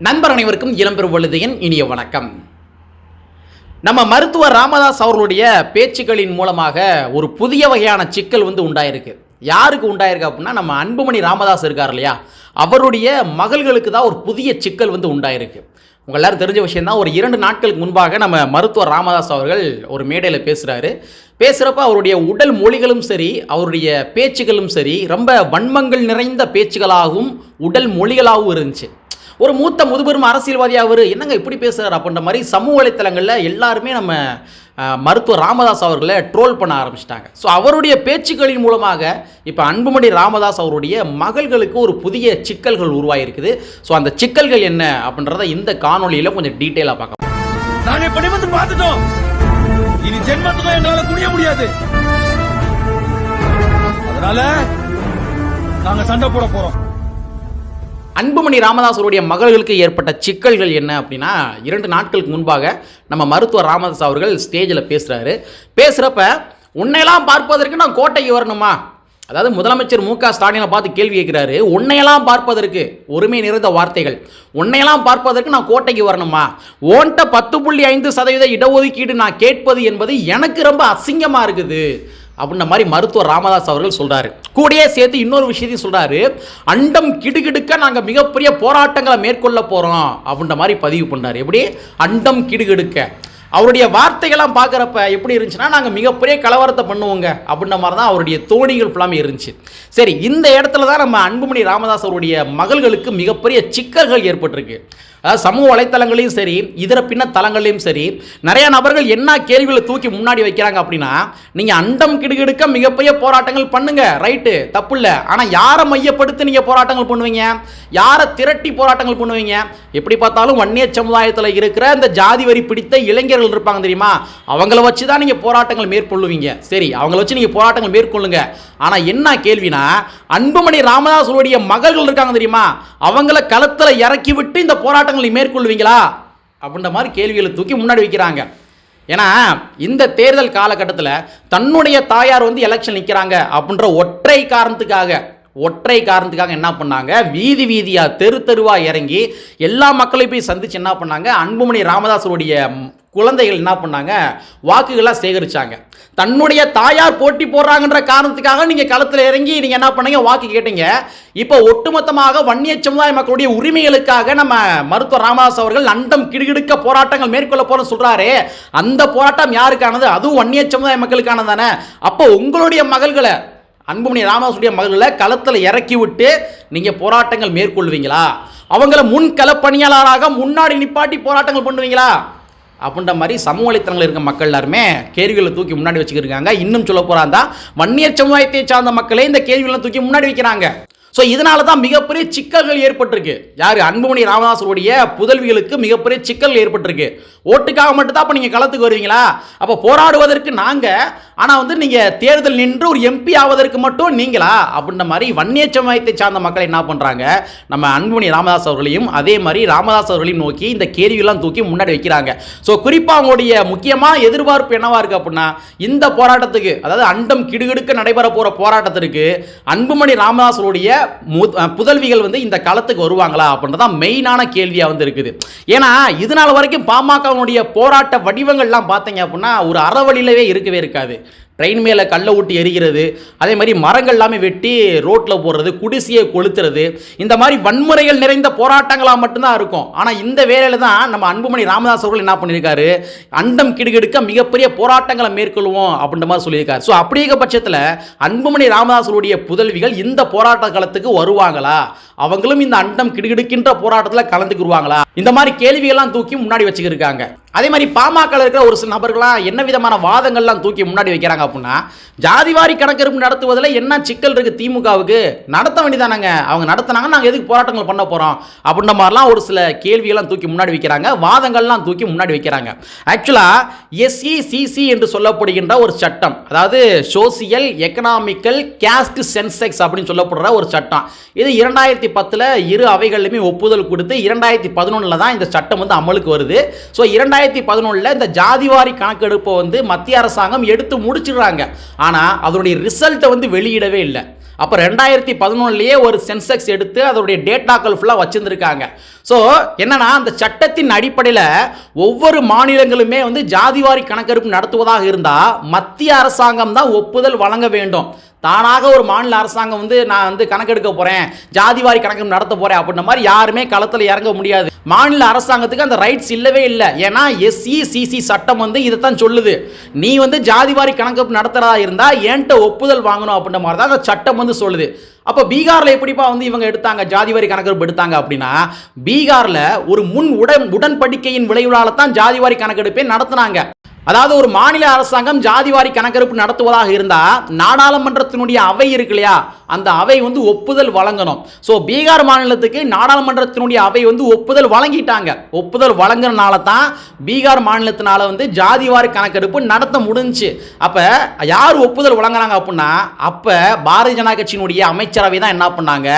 நண்பர் அனைவருக்கும் இளம்பெரும் வழுதையின் இனிய வணக்கம். நம்ம மருத்துவர் ராமதாஸ் அவர்களுடைய பேச்சுக்களின் மூலமாக ஒரு புதிய வகையான சிக்கல் உண்டாயிருக்கு. யாருக்கு உண்டாயிருக்கு அப்படின்னா, நம்ம அன்புமணி ராமதாஸ் இருக்கார் இல்லையா, அவருடைய மகள்களுக்கு தான் ஒரு புதிய சிக்கல் உண்டாயிருக்கு. உங்கள் எல்லாரும் தெரிஞ்ச விஷயம் தான். ஒரு 2 நாட்களுக்கு முன்பாக நம்ம மருத்துவர் ராமதாஸ் அவர்கள் ஒரு மேடையில் பேசுகிறப்ப அவருடைய உடல் மொழிகளும் சரி, அவருடைய பேச்சுகளும் சரி, ரொம்ப வன்மங்கள் நிறைந்த பேச்சுகளாகவும் உடல் மொழிகளாகவும் இருந்துச்சு. ஒரு மூத்த முதுபெரும் அரசியல்வாதியாக அவர் என்னங்க இப்படி பேசுகிறார் அப்படின்ற மாதிரி சமூக வலைத்தளங்களில் எல்லாருமே நம்ம மருத்துவர் ராமதாஸ் அவர்களை ட்ரோல் பண்ண ஆரம்பிச்சிட்டாங்க. ஸோ அவருடைய பேச்சுக்களின் மூலமாக இப்போ அன்புமணி ராமதாஸ் அவருடைய மகள்களுக்கு ஒரு புதிய சிக்கல்கள் உருவாகிருக்குது. ஸோ அந்த சிக்கல்கள் என்ன அப்படின்றத இந்த காணொலியில் கொஞ்சம் டீட்டெயிலாக பார்க்கலாம். நாங்கள் இப்படி வந்து பார்த்துட்டோம். இனி ஜென்மத்துக்கும் என்னால குனிய முடியாது. அதனால நாங்க சண்டை போட போறோம். அன்புமணி ராமதாஸருடைய மகள்களுக்கு ஏற்பட்ட சிக்கல்கள் என்ன அப்படின்னா, 2 நாட்களுக்கு முன்பாக நம்ம மருத்துவர் ராமதாஸ் அவர்கள் ஸ்டேஜில் பேசுகிறப்ப உன்னையெல்லாம் பார்ப்பதற்கு நான் கோட்டைக்கு வரணுமா, அதாவது முதலமைச்சர் மு.க. ஸ்டாலினை பார்த்து கேள்வி கேட்கிறாரு. உன்னையெல்லாம் பார்ப்பதற்கு, ஒருமை நிறைந்த வார்த்தைகள், உன்னையெல்லாம் பார்ப்பதற்கு நான் கோட்டைக்கு வரணுமா, ஓன்ட்ட 10.5% இடஒதுக்கீடு நான் கேட்பது என்பது எனக்கு ரொம்ப அசிங்கமாக இருக்குது அப்படின்ற மாதிரி மருத்துவர் ராமதாஸ் அவர்கள் சொல்றாரு. கூடயே சேர்த்து இன்னொரு விஷயத்தையும் சொல்றாரு. அண்டம் கிடுகிடுக்க நாங்கள் மிகப்பெரிய போராட்டங்களை மேற்கொள்ள போறோம் அப்படின்ற மாதிரி பதிவு பண்ணார். எப்படி அண்டம் கிடுகிடுக்க அவருடைய வார்த்தைகள்லாம் பார்க்குறப்ப எப்படி இருந்துச்சுன்னா, நாங்கள் மிகப்பெரிய கலவரத்தை பண்ணுவோங்க அப்படின்ற மாதிரி தான் அவருடைய தோணிகள் ஃபுல்லாமே இருந்துச்சு. சரி, இந்த இடத்துல தான் நம்ம அன்புமணி ராமதாஸ் அவருடைய மகள்களுக்கு மிகப்பெரிய சிக்கல்கள் ஏற்பட்டிருக்கு. அதாவது சமூக வலைத்தளங்களையும் சரி, இதர பின்ன தளங்களையும் சரி, நிறைய நபர்கள் என்ன கேள்விகளை தூக்கி முன்னாடி வைக்கிறாங்க அப்படின்னா, நீங்கள் அண்டம் கிடுகிடுக்க மிகப்பெரிய போராட்டங்கள் பண்ணுங்க, ரைட்டு, தப்பு இல்லை. ஆனால் யாரை மையப்படுத்தி நீங்கள் போராட்டங்கள் பண்ணுவீங்க, யாரை திரட்டி போராட்டங்கள் பண்ணுவீங்க? எப்படி பார்த்தாலும் வன்னிய சமுதாயத்தில் இருக்கிற இந்த ஜாதி வரி பிடித்த இளைஞர்கள் இருப்பாங்க தெரியுமா, அவங்கள வச்சு தான் நீங்கள் போராட்டங்கள் மேற்கொள்ளுவீங்க. சரி, அவங்கள வச்சு நீங்கள் போராட்டங்கள் மேற்கொள்ளுங்க. ஆனால் என்ன கேள்வினா, அன்புமணி ராமதாஸுடைய மகள்கள் இருக்காங்க தெரியுமா, அவங்கள களத்தில் இறக்கி விட்டு இந்த போராட்டங்களை மேற்கொள்வீங்களா அப்படின்ற மாதிரி கேள்விகளை தூக்கி முன்னாடி வைக்கிறாங்க. ஏன்னா இந்த தேர்தல் காலகட்டத்தில் தன்னுடைய தாயார் எலெக்ஷன் நிற்கிறாங்க அப்படின்ற ஒற்றை காரணத்துக்காக என்ன பண்ணாங்க, வீதி வீதியா தெரு தெருவா இறங்கி எல்லா மக்களையும் போய் சந்திச்சு என்ன பண்ணாங்க, அன்புமணி ராமதாஸுடைய குழந்தைகள் என்ன பண்ணாங்க, வாக்குகளாக சேகரிச்சாங்க. தன்னுடைய தாயார் போட்டி போடுறாங்கன்ற காரணத்துக்காக நீங்க களத்தில் இறங்கி நீங்க என்ன பண்ணீங்க, வாக்கு கேட்டீங்க. இப்போ ஒட்டுமொத்தமாக வன்னிய சமுதாய மக்களுடைய உரிமைகளுக்காக நம்ம மருத்துவர் ராமதாஸ் அவர்கள் அண்டம் கிடுகிடுக்க போராட்டங்கள் மேற்கொள்ள போறோம் சொல்றாரு. அந்த போராட்டம் யாருக்கானது? அதுவும் வன்னிய சமுதாய மக்களுக்கானது தானே. அப்போ உங்களுடைய மகள்களை, அன்புமணி ராமதாஸுடைய மகள்களை களத்தில் இறக்கி விட்டு நீங்க போராட்டங்கள் மேற்கொள்வீங்களா? அவங்கள முன் களப்பணியாளராக முன்னாடி நிப்பாட்டி போராட்டங்கள் பண்ணுவீங்களா அப்படின்ற மாதிரி சமூக வலைத்தளங்கள் இருக்க மக்கள் எல்லாருமே கேள்விகளை தூக்கி முன்னாடி வச்சுக்கிருக்காங்க. இன்னும் சொல்ல போறாங்க, வன்னியர் சமுதாயத்தை சார்ந்த மக்களே இந்த கேள்விகளை தூக்கி முன்னாடி வைக்கிறாங்க. ஸோ இதனால தான் மிகப்பெரிய சிக்கல்கள் ஏற்பட்டிருக்கு. யார்? அன்புமணி ராமதாஸுடைய புதல்விகளுக்கு மிகப்பெரிய சிக்கல் ஏற்பட்டிருக்கு. ஓட்டுக்காக மட்டும்தான் அப்போ நீங்கள் களத்துக்கு வருவீங்களா? அப்போ போராடுவதற்கு நாங்கள், ஆனால் நீங்கள் தேர்தல் நின்று ஒரு எம்பி ஆவதற்கு மட்டும் நீங்களா அப்படின்ற மாதிரி வன்னிய சமுதாயத்தை சார்ந்த மக்களை என்ன பண்ணுறாங்க, நம்ம அன்புமணி ராமதாஸ் அவர்களையும் அதே மாதிரி ராமதாஸ் அவர்களையும் நோக்கி இந்த கேள்வியெல்லாம் தூக்கி முன்னாடி வைக்கிறாங்க. ஸோ குறிப்பாக அவங்களுடைய முக்கியமாக எதிர்பார்ப்பு என்னவா இருக்குது அப்படின்னா, இந்த போராட்டத்துக்கு, அதாவது அண்டம் கிடுகிடுக்க நடைபெற போகிற போராட்டத்திற்கு அன்புமணி ராமதாஸுடைய புதல்விகள் இந்த களத்துக்கு வருவாங்களா அப்படின்றதான் மெயினான கேள்வியாக இருக்குது. ஏன்னா இதனால வரைக்கும் பாமகவுடைய போராட்ட வடிவங்கள்லாம் பார்த்தீங்க அப்படின்னா ஒரு அறவழியிலவே இருக்கவே இருக்காது. ட்ரெயின் மேலே கல்லை ஊட்டி எரிகிறது, அதே மாதிரி மரங்கள் எல்லாமே வெட்டி ரோட்டில் போடுறது, குடிசையை கொளுத்துறது, இந்த மாதிரி வன்முறைகள் நிறைந்த போராட்டங்களாக மட்டும்தான் இருக்கும். ஆனால் இந்த வேலையில் தான் நம்ம அன்புமணி ராமதாஸ் அவர்கள் என்ன பண்ணியிருக்காரு, அண்டம் கிடுகிடுக்க மிகப்பெரிய போராட்டங்களை மேற்கொள்வோம் அப்படின்ற மாதிரி சொல்லியிருக்காரு. ஸோ அப்படிங்கிற பட்சத்தில் அன்புமணி ராமதாஸுடைய புதல்விகள் இந்த போராட்ட களத்துக்கு வருவாங்களா, அவங்களும் இந்த அண்டம் கிடுகிடுக்கின்ற போராட்டத்தில் கலந்துக்குருவாங்களா, இந்த மாதிரி கேள்விகள்லாம் தூக்கி முன்னாடி வச்சுக்கிருக்காங்க. அதே மாதிரி பாமக இருக்கிற ஒரு சில நபர்களாம் என்ன விதமான வாதங்கள்லாம் தூக்கி முன்னாடி வைக்கிறாங்க அப்படின்னா, ஜாதிவாரி கணக்கெடுப்பு நடத்துவதில் என்ன சிக்கல் இருக்கு, திமுகவுக்கு நடத்த வேண்டியதானாங்க, அவங்க நடத்தினாங்க, நாங்கள் எதுக்கு போராட்டங்கள் பண்ண போறோம் அப்படின்ற மாதிரிலாம் ஒரு சில கேள்வியெல்லாம் தூக்கி முன்னாடி வைக்கிறாங்க, வாதங்கள்லாம் தூக்கி முன்னாடி வைக்கிறாங்க. ஆக்சுவலா SECC என்று சொல்லப்படுகின்ற ஒரு சட்டம், அதாவது சோசியல் எக்கனாமிக்கல் கேஸ்ட் சென்செக்ஸ் அப்படின்னு சொல்லப்படுற ஒரு சட்டம், இது 2010 இரு அவைகளிலுமே ஒப்புதல் கொடுத்து 2011 தான் இந்த சட்டம் அமலுக்கு வருது. ஸோ 2011 இந்த ஜாதிவாரி கணக்கெடுப்பை மத்திய அரசாங்கம் எடுத்து முடிச்சிடுறாங்க. ஆனால் அதனுடைய ரிசல்ட்டை வெளியிடவே இல்லை. அப்போ 2011 ஒரு சென்செக்ஸ் எடுத்து அதோடைய டேட்டாக்கள் ஃபுல்லாக வச்சுருந்துருக்காங்க. ஸோ என்னன்னா அந்த சட்டத்தின் அடிப்படையில் ஒவ்வொரு மாநிலங்களுமே வந்து ஜாதிவாரி கணக்கெடுப்பு நடத்துவதாக இருந்தால் மத்திய அரசாங்கம் தான் ஒப்புதல் வழங்க வேண்டும். தானாக ஒரு மாநில அரசாங்கம் வந்து நான் வந்து கணக்கெடுக்க போகிறேன், ஜாதிவாரி கணக்கெடுப்பு நடத்த போகிறேன் அப்படின்ற மாதிரி யாருமே களத்தில் இறங்க முடியாது. மாநில அரசாங்கத்துக்கு அந்த ரைட்ஸ் இல்லவே இல்லை. ஏன்னா SECC சட்டம் வந்து இதைத்தான் சொல்லுது. நீ வந்து ஜாதிவாரி கணக்கெடுப்பு நடத்துறதா இருந்தால் என்கிட்ட ஒப்புதல் வாங்கணும் அப்படின்ற மாதிரி தான் அந்த சட்டம் வந்து சொல்லுது. அப்போ பீகாரில் எப்படிப்பா வந்து இவங்க எடுத்தாங்க ஜாதிவாரி கணக்கெடுப்பு எடுத்தாங்க அப்படின்னா, பீகாரில் ஒரு உடன்படிக்கையின் விளைவுகளால தான் ஜாதிவாரி கணக்கெடுப்பை நடத்தினாங்க. அதாவது ஒரு மாநில அரசாங்கம் ஜாதிவாரி கணக்கெடுப்பு நடத்துவதாக இருந்தால் நாடாளுமன்றத்தினுடைய அவை இருக்கு இல்லையா, அந்த அவை வந்து ஒப்புதல் வழங்கணும். ஸோ பீகார் மாநிலத்துக்கு நாடாளுமன்றத்தினுடைய அவை வந்து ஒப்புதல் வழங்கிட்டாங்க. ஒப்புதல் வழங்குறதுனால தான் பீகார் மாநிலத்தினால வந்து ஜாதிவாரி கணக்கெடுப்பு நடத்த முடிஞ்சு. அப்போ யார் ஒப்புதல் வழங்குறாங்க அப்படின்னா, அப்போ பாரதிய ஜனதா கட்சியினுடைய அமைச்சரவை தான் என்ன பண்ணாங்க,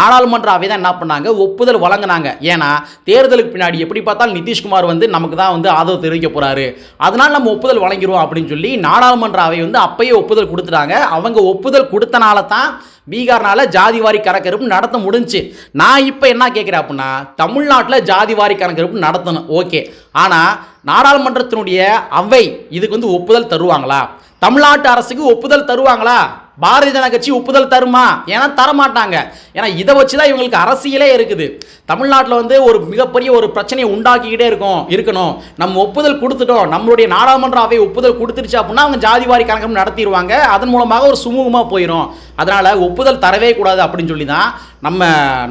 நாடாளுமன்ற அவை தான் என்ன பண்ணாங்க, ஒப்புதல் வழங்கினாங்க. ஏன்னா தேர்தலுக்கு பின்னாடி எப்படி பார்த்தாலும் நிதிஷ்குமார் வந்து நமக்கு தான் வந்து ஆதரவு தெரிவிக்க போறாரு, அதனால நம்ம ஒப்புதல் வழங்கிடுவோம் அப்படின்னு சொல்லி நாடாளுமன்ற அவை வந்து அப்பயே ஒப்புதல் கொடுத்துட்டாங்க. அவங்க ஒப்புதல் கொடுத்தனால தான் பீகார்னால ஜாதிவாரி கணக்கெடுப்பு நடத்த முடிஞ்சு. நான் இப்போ என்ன கேட்குறேன் அப்படின்னா, தமிழ்நாட்டில் ஜாதிவாரி கணக்கெடுப்பு நடத்தணும், ஓகே. ஆனால் நாடாளுமன்றத்தினுடைய அவை இதுக்கு வந்து ஒப்புதல் தருவாங்களா? தமிழ்நாட்டு அரசுக்கு ஒப்புதல் தருவாங்களா? பாரதிய ஜனதா கட்சி ஒப்புதல் தருமா? ஏன்னா தரமாட்டாங்க. ஏன்னா இதை வச்சு தான் இவங்களுக்கு அரசியலே இருக்குது. தமிழ்நாட்டில் வந்து ஒரு மிகப்பெரிய ஒரு பிரச்சனையை உண்டாக்கிக்கிட்டே இருக்கணும். நம்ம ஒப்புதல் கொடுத்துட்டோம், நம்மளுடைய நாடாளுமன்ற அவை ஒப்புதல் கொடுத்துருச்சு அப்படின்னா அவங்க ஜாதிவாரி கணக்கெடுப்பு நடத்திடுவாங்க. அதன் மூலமாக ஒரு சுமூகமாக போயிடும். அதனால் ஒப்புதல் தரவே கூடாது அப்படின்னு சொல்லி தான் நம்ம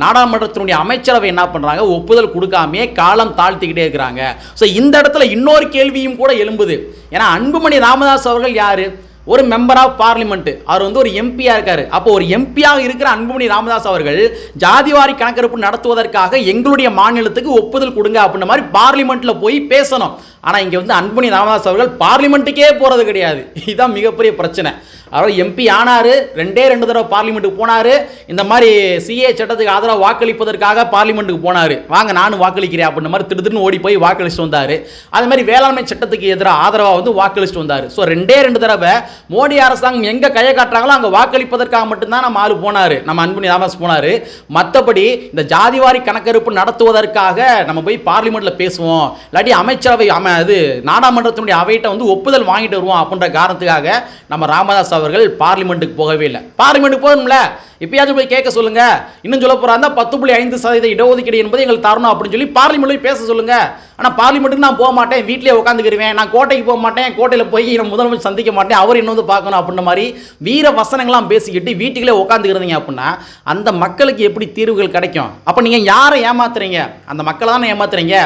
நாடாளுமன்றத்தினுடைய அமைச்சரவை என்ன பண்ணுறாங்க, ஒப்புதல் கொடுக்காமே காலம் தாழ்த்திக்கிட்டே இருக்கிறாங்க. ஸோ இந்த இடத்துல இன்னொரு கேள்வியும் கூட எழும்புது. ஏன்னா அன்புமணி ராமதாஸ் அவர்கள் யார்? ஒரு மெம்பர் ஆஃப் பார்லிமெண்ட். அவர் வந்து ஒரு எம்பியா இருக்காரு. அப்போ ஒரு எம்பியாக இருக்கிற அன்புமணி ராமதாஸ் அவர்கள் ஜாதிவாரி கணக்கெடுப்பு நடத்துவதற்காக எங்களுடைய மாநிலத்துக்கு ஒப்புதல் கொடுங்க அப்படின்ற மாதிரி பார்லிமெண்ட்ல போய் பேசணும். ஆனால் இங்கே வந்து அன்புமணி ராமதாஸ் அவர்கள் பார்லிமெண்ட்டுக்கே போகிறது கிடையாது. இதுதான் மிகப்பெரிய பிரச்சனை. அவர் எம்பி ஆனார், 2 தடவை பார்லிமெண்ட்டுக்கு போனார். இந்த மாதிரி CA சட்டத்துக்கு ஆதரவாக வாக்களிப்பதற்காக பார்லிமெண்ட்டுக்கு போனார். வாங்க நானும் வாக்களிக்கிறேன் அப்படின்ற மாதிரி திடீர்னு ஓடி போய் வாக்களிச்சுட்டு வந்தார். அது மாதிரி வேளாண்மை சட்டத்துக்கு எதிராக ஆதரவாக வந்து வாக்களிச்சுட்டு வந்தார். ஸோ 2 தடவை மோடி அரசாங்கம் எங்கே கையை காட்டுறாங்களோ அங்கே வாக்களிப்பதற்காக மட்டும்தான் நம்ம ஆள் போனார், நம்ம அன்புமணி ராமதாஸ் போனார். மற்றபடி இந்த ஜாதிவாரி கணக்கெடுப்பு நடத்துவதற்காக நம்ம போய் பார்லிமெண்ட்டில் பேசுவோம், இல்லாட்டி அமைச்சரவை அது நாடாளுமன்றத்தினுடைய அவையிட்ட வந்து ஒப்புதல் வாங்கிட்டு வருவோம் அப்படின்ற காரணத்துக்காக நம்ம ராமதாஸ் அவர்கள் பார்லிமெண்ட்டுக்கு போகவே இல்லை. பார்லிமெண்ட்டுக்கு போகணும்ல, இப்பயாச்சும் போய் கேட்க சொல்லுங்க. இன்னும் சொல்ல போறாங்க 10.5% இடஒதுக்கீடு என்பது எங்களுக்கு தரணும் அப்படின்னு சொல்லி பார்லிமெண்ட்ல பேச சொல்லுங்க. ஆனால் பார்லிமெண்ட்டுக்கு நான் போக மாட்டேன், வீட்டிலேயே உட்காந்துக்கிருவேன், நான் கோட்டைக்கு போக மாட்டேன், கோட்டையில் போய் நான் முதலமைச்சர் சந்திக்க மாட்டேன், அவர் என்ன வந்து பார்க்கணும் அப்படின்ற மாதிரி வீர வசனங்கள்லாம் பேசிக்கிட்டு வீட்டுக்குள்ளே உட்காந்துக்கிறீங்க அப்படின்னா அந்த மக்களுக்கு எப்படி தீர்வுகள் கிடைக்கும்? அப்போ நீங்கள் யாரை ஏமாத்துறீங்க? அந்த மக்களை தானே ஏமாத்துறீங்க.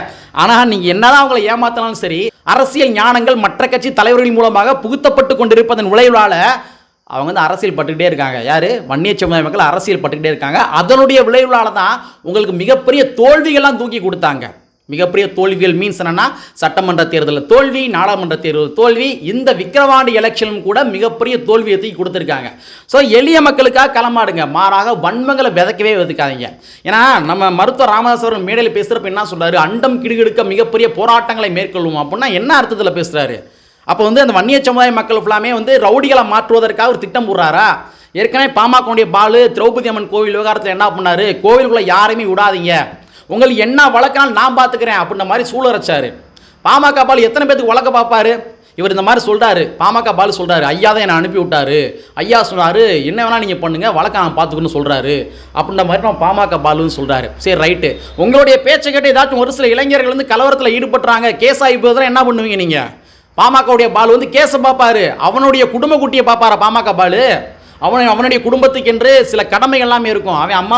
ஆனால் நீங்கள் என்னதான் அவங்களை ஏமாத்தினாலும் சரி, அரசியல் ஞானங்கள் மற்ற கட்சி தலைவர்கள் மூலமாக புகுத்தப்பட்டு கொண்டிருப்பதன் விளைவால அவங்க வந்து அரசியல் பட்டுக்கிட்டே இருக்காங்க. யார்? வன்னிய சமுதாய மக்கள் அரசியல் பட்டுக்கிட்டே இருக்காங்க. அதனுடைய விளைவுகளால தான் உங்களுக்கு மிகப்பெரிய தோல்விகள்லாம் தூக்கி கொடுத்தாங்க. மிகப்பெரிய தோல்விகள் மீன்ஸ் என்னன்னா, சட்டமன்ற தேர்தலில் தோல்வி, நாடாளுமன்ற தேர்தல் தோல்வி, இந்த விக்கிரவாண்டி எலெக்ஷனும் கூட மிகப்பெரிய தோல்வியை தூக்கி கொடுத்துருக்காங்க. ஸோ எளிய மக்களுக்காக களமாடுங்க, மாறாக வன்மங்களை விதைக்கவே விதைக்காதீங்க. ஏன்னா நம்ம மருத்துவர் ராமதாஸ் அவர்கள் மேடையில் பேசுகிறப்ப என்ன சொல்றாரு, அண்டம் கிடுகிடுக்க மிகப்பெரிய போராட்டங்களை மேற்கொள்வோம் அப்படின்னா என்ன அர்த்தத்தில் பேசுறாரு? அப்போ வந்து அந்த வன்னிய சமுதாய மக்கள் ஃபுல்லாமே வந்து ரவுடிகளை மாற்றுவதற்காக ஒரு திட்டம் போடுறாரா? ஏற்கனவே பாமகவுடைய பாலு திரௌபதி அம்மன் கோவில் விவகாரத்தில் என்ன பண்ணாரு, கோவிலுக்குள்ள யாரையுமே விடாதீங்க, உங்களுக்கு என்ன வழக்காலும் நான் பார்த்துக்கிறேன் அப்படின்ற மாதிரி சூழரைச்சாரு. பாமக பாலு எத்தனை பேருக்கு வழக்க பார்ப்பாரு? இவர் இந்த மாதிரி சொல்றாரு, பாமக பாலு சொல்றாரு, ஐயா தான் என்னை அனுப்பி விட்டாரு, ஐயா சொன்னாரு என்ன வேணா நீங்க பண்ணுங்க, வழக்க நான் பார்த்துக்கணும்னு சொல்றாரு அப்படின்ற மாதிரி நம்ம பாமக பாலுன்னு சொல்றாரு. சரி ரைட்டு, உங்களுடைய பேச்சை கேட்டு ஏதாச்சும் ஒரு சில இளைஞர்கள் வந்து கலவரத்தில் ஈடுபட்டுறாங்க, கேஸ் ஆகி போதுனா என்ன பண்ணுவீங்க நீங்க? பாமகவுடைய பாலு வந்து கேஸை பார்ப்பாரு, அவனுடைய குடும்ப குட்டியை பார்ப்பாரா பாமக பாலு? அவனுடைய குடும்பத்துக்கு என்று சில கடமைகள் எல்லாமே இருக்கும். அவன் அம்மா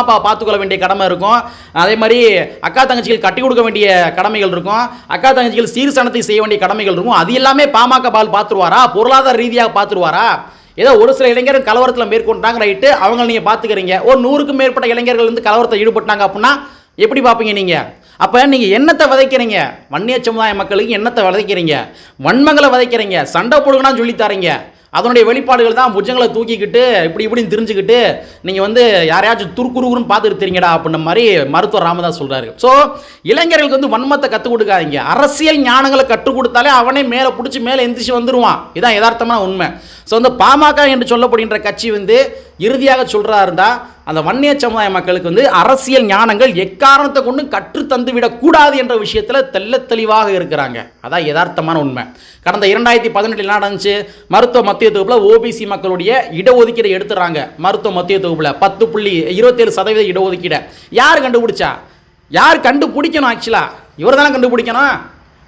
அப்பா பார்த்துக்கொள்ள வேண்டிய கடமை இருக்கும். அதே மாதிரி அக்கா தங்கச்சிகள் கட்டி கொடுக்க வேண்டிய கடமைகள் இருக்கும். அக்கா தங்கச்சிகள் சீர்சனத்தை செய்ய வேண்டிய கடமைகள் இருக்கும். அது எல்லாமே பாமக பால் பார்த்துருவாரா? பொருளாதார ரீதியாக பார்த்துருவாரா? ஏதோ ஒரு சில இளைஞர்கள் கலவரத்தில் மேற்கொண்டாங்க, ரைட்டு, அவங்க நீங்கள் பார்த்துக்கிறீங்க. ஒரு 100க்கும் மேற்பட்ட இளைஞர்கள் வந்து கலவரத்தில் ஈடுபட்டாங்க அப்படின்னா எப்படி பார்ப்பீங்க நீங்கள்? அப்போ நீங்கள் என்னத்தை விதைக்கிறீங்க? வன்னிய சமுதாய மக்களுக்கு என்னத்தை விதைக்கிறீங்க? வன்மங்களை விதைக்கிறீங்க, சண்டை போடுங்கன்னா சொல்லித்தாரீங்க. அதனுடைய வெளிப்பாடுகள் தான் புஜங்களை தூக்கிக்கிட்டு இப்படின்னு தெரிஞ்சுக்கிட்டு நீங்கள் வந்து யாரையாச்சும் துருக்குருக்குன்னு பார்த்துட்டு தெரியுங்கடா அப்படின்ற மாதிரி மருத்துவர் ராமதாஸ் சொல்கிறாரு. ஸோ இளைஞர்களுக்கு வந்து வன்மத்தை கற்றுக் கொடுக்காதீங்க, அரசியல் ஞானங்களை கற்றுக் கொடுத்தாலே அவனே மேலே பிடிச்சி மேலே எந்திரிச்சு வந்துடுவான். இதுதான் யதார்த்தமான உண்மை. ஸோ வந்து பாமக என்று சொல்லப்படுகின்ற கட்சி வந்து இறுதியாக சொல்கிறதா இருந்தால் அந்த வன்னிய சமுதாய மக்களுக்கு வந்து அரசியல் ஞானங்கள் எக்காரணத்தை கொண்டு கற்றுத்தந்து விடக்கூடாது என்ற விஷயத்தில் தெள்ள தெளிவாக இருக்கிறாங்க. அதான் யதார்த்தமான உண்மை. கடந்த 2018 நடந்துச்சு, மருத்துவ மத்திய தொகுப்பில் ஓபிசி மக்களுடைய இடஒதுக்கீடை எடுத்துறாங்க. மருத்துவ மத்திய தொகுப்பில் 10.27% இடஒதுக்கீடை யார் கண்டுபிடிச்சா? யார் கண்டுபிடிக்கணும்? ஆக்சுவலாக இவர் தானே கண்டுபிடிக்கணும்.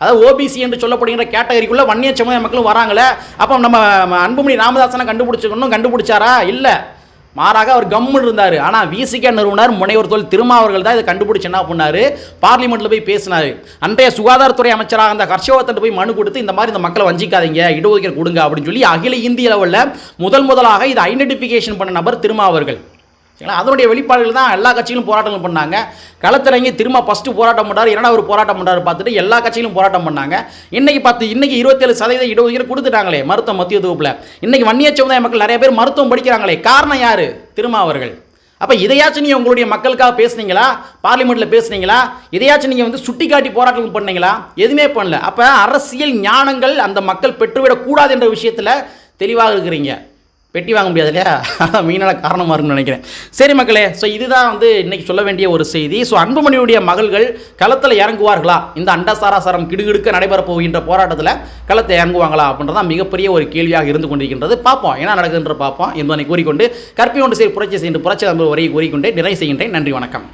அதாவது ஓபிசி என்று சொல்லப்படுகிற கேட்டகரிக்குள்ள வன்னிய சமுதாய மக்களும் வராங்களே, அப்போ நம்ம அன்புமணி ராமதாசனை கண்டுபிடிச்சாரா? இல்லை, மாறாக அவர் கம்முன்னு இருந்தார். ஆனால் விசிக நிறுவனர் முனைவர் தொழில் திருமாவர்கள் தான் இதை கண்டுபிடிச்சு என்ன பண்ணார், பார்லிமெண்ட்டில் போய் பேசினார். அன்றைய சுகாதாரத்துறை அமைச்சராக அந்த ஹர்ஷவர்தன் போய் மனு கொடுத்து இந்த மாதிரி இந்த மக்களை வஞ்சிக்காதீங்க, இடஒதுக்கீடு கொடுங்க அப்படின்னு சொல்லி அகில இந்திய லெவலில் முதலாக இதை ஐடென்டிஃபிகேஷன் பண்ண நபர் திருமாவர்கள். அதனுடைய வெளிப்பாடுகள் தான் எல்லா கட்சிகளும் போராட்டங்கள் பண்ணாங்க. களத்திறங்கி திரும்ப ஃபஸ்ட்டு போராட்டம் பண்ணார், இரண்டாவது போராட்டம் பண்ணார், பார்த்துட்டு எல்லா கட்சிகளும் போராட்டம் பண்ணாங்க. இன்னைக்கு 27% இடஒதுக்கீடு கொடுத்துட்டாங்களே மருத்துவ மத்திய தொகுப்பில். இன்னைக்கு வன்னிய சமுதாய மக்கள் நிறைய பேர் மருத்துவம் படிக்கிறாங்களே, காரணம் யார்? திருமாவர்கள். அப்போ இதையாச்சும் நீங்கள் உங்களுடைய மக்களுக்காக பேசுனீங்களா? பார்லிமெண்ட்டில் பேசுனீங்களா? இதையாச்சும் நீங்கள் வந்து சுட்டி காட்டி போராட்டம் பண்ணீங்களா? எதுவுமே பண்ணல. அப்போ அரசியல் ஞானங்கள் அந்த மக்கள் பெற்றுவிடக்கூடாது என்ற விஷயத்தில் தெளிவாக இருக்கிறீங்க. பெட்டி வாங்க முடியாது இல்லையா? அதான் மீனான காரணமாக இருக்குன்னு நினைக்கிறேன். சரி மக்களே, ஸோ இதுதான் வந்து இன்றைக்கி சொல்ல வேண்டிய ஒரு செய்தி. ஸோ அன்புமணியுடைய மகள்கள் களத்தில் இறங்குவார்களா? இந்த அண்டசாராசாரம் கிடுகிடுக்க நடைபெற போகின்ற போராட்டத்தில் களத்தை இறங்குவாங்களா அப்படின்றதான் மிகப்பெரிய ஒரு கேள்வியாக இருந்து கொண்டிருக்கின்றது. பார்ப்போம் என்ன நடக்குதுன்ற பார்ப்போம் என்பதனை கூறிக்கொண்டு கற்பி ஒன்று புரட்சி செய்கின்ற புரட்சி உரையை கூறிக்கொண்டே நிறைவு செய்கின்றேன். நன்றி, வணக்கம்.